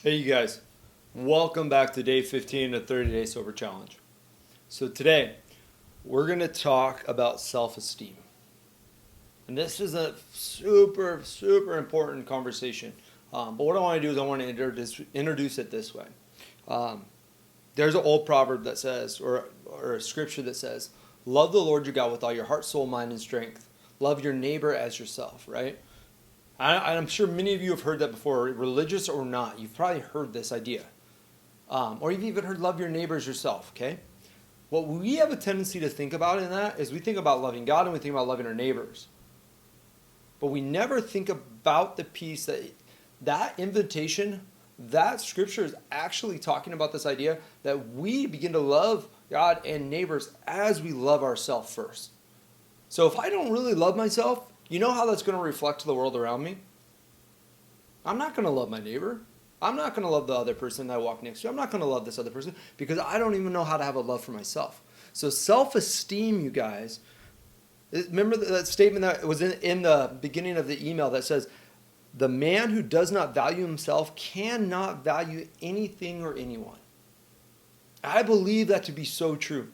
Hey, you guys. Welcome back to day 15 of the 30-Day Sober Challenge. So today, we're going to talk about self-esteem. And this is a super, super important conversation. But what I want to do is I want to introduce it this way. There's an old proverb that says, or a scripture that says, love the Lord your God with all your heart, soul, mind, and strength. Love your neighbor as yourself, right? I'm sure many of you have heard that before, religious or not. You've probably heard this idea. Or you've even heard love your neighbors yourself, okay? What we have a tendency to think about in that is we think about loving God and we think about loving our neighbors. But we never think about the piece that invitation, that scripture is actually talking about this idea that we begin to love God and neighbors as we love ourselves first. So if I don't really love myself, you know how that's going to reflect to the world around me? I'm not going to love my neighbor. I'm not going to love the other person that I walk next to. I'm not going to love this other person because I don't even know how to have a love for myself. So self-esteem, you guys, remember that statement that was in the beginning of the email that says, the man who does not value himself cannot value anything or anyone. I believe that to be so true.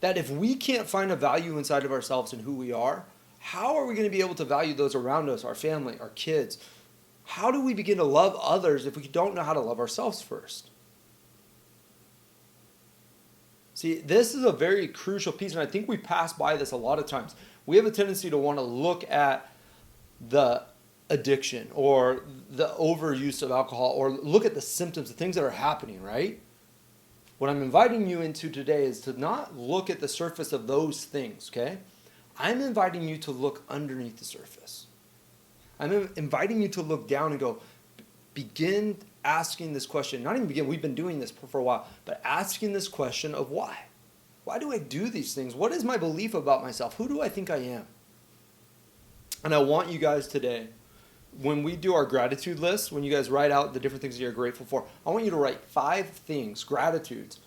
That if we can't find a value inside of ourselves and who we are, how are we going to be able to value those around us, our family, our kids? How do we begin to love others if we don't know how to love ourselves first? See, this is a very crucial piece, and I think we pass by this a lot of times. We have a tendency to want to look at the addiction or the overuse of alcohol or look at the symptoms, the things that are happening, right? What I'm inviting you into today is to not look at the surface of those things, okay? I'm inviting you to look underneath the surface. I'm inviting you to look down and go, begin asking this question. Not even begin, we've been doing this for a while, but asking this question of why. Why do I do these things? What is my belief about myself? Who do I think I am? And I want you guys today, when we do our gratitude list, when you guys write out the different things that you're grateful for, I want you to write 5 things, gratitudes,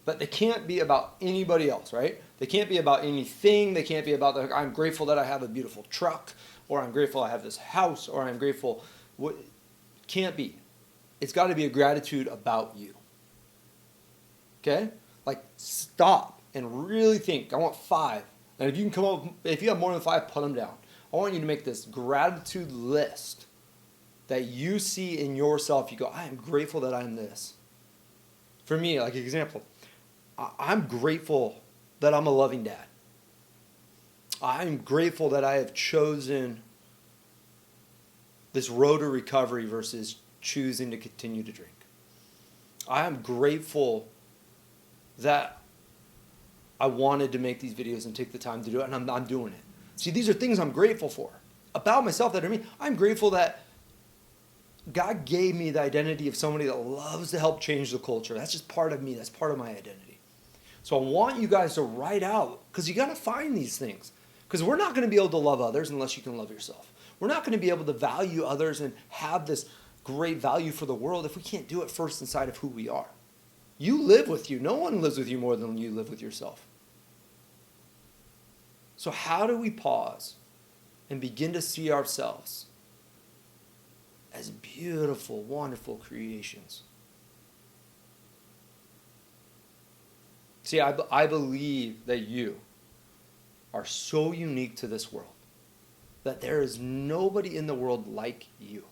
but they can't be about anybody else, right? They can't be about anything. They can't be about, I'm grateful that I have a beautiful truck, or I'm grateful I have this house, or I'm grateful. What can't be. It's got to be a gratitude about you. Okay? Like, stop and really think. I want 5. And if you can come up, if you have more than 5, put them down. I want you to make this gratitude list that you see in yourself. You go, I am grateful that I'm this. For me, like an example, I'm grateful that I'm a loving dad. I'm grateful that I have chosen this road to recovery versus choosing to continue to drink. I am grateful that I wanted to make these videos and take the time to do it, and I'm doing it. See, these are things I'm grateful for. About myself that are me. I'm grateful that God gave me the identity of somebody that loves to help change the culture. That's just part of me. That's part of my identity. So I want you guys to write out, because you got to find these things. Because we're not going to be able to love others unless you can love yourself. We're not going to be able to value others and have this great value for the world if we can't do it first inside of who we are. You live with you. No one lives with you more than you live with yourself. So how do we pause and begin to see ourselves as beautiful, wonderful creations? See, I believe that you are so unique to this world that there is nobody in the world like you,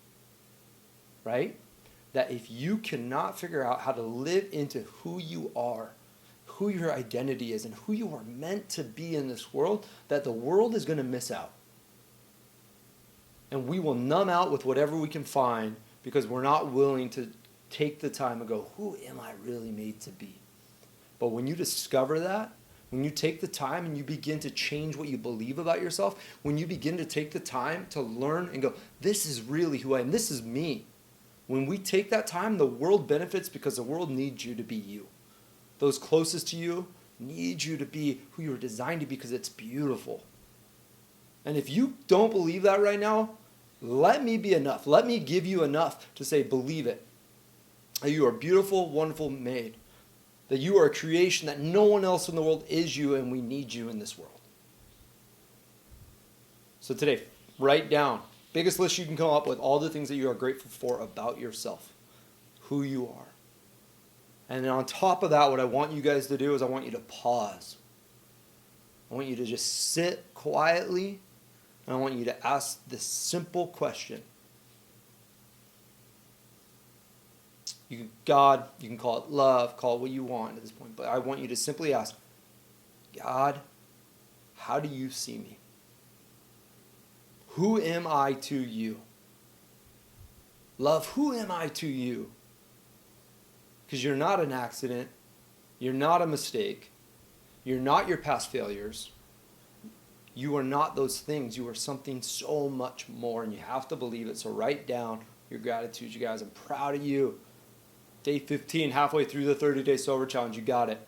right? That if you cannot figure out how to live into who you are, who your identity is, and who you are meant to be in this world, that the world is going to miss out. And we will numb out with whatever we can find because we're not willing to take the time and go, who am I really made to be? But when you discover that, when you take the time and you begin to change what you believe about yourself, when you begin to take the time to learn and go, this is really who I am, this is me. When we take that time, the world benefits because the world needs you to be you. Those closest to you need you to be who you were designed to be because it's beautiful. And if you don't believe that right now, let me be enough. Let me give you enough to say, believe it. That you are beautiful, wonderful made. That you are a creation, that no one else in the world is you, and we need you in this world. So today, write down Biggest list you can come up with, all the things that you are grateful for about yourself, who you are. And then on top of that, what I want you guys to do is I want you to pause. I want you to just sit quietly, and I want you to ask this simple question. God, you can call it love, call it what you want at this point, but I want you to simply ask, God, how do you see me? Who am I to you? Love, who am I to you? Because you're not an accident. You're not a mistake. You're not your past failures. You are not those things. You are something so much more, and you have to believe it. So write down your gratitude, you guys. I'm proud of you. Day 15, halfway through the 30-day sober challenge. You got it.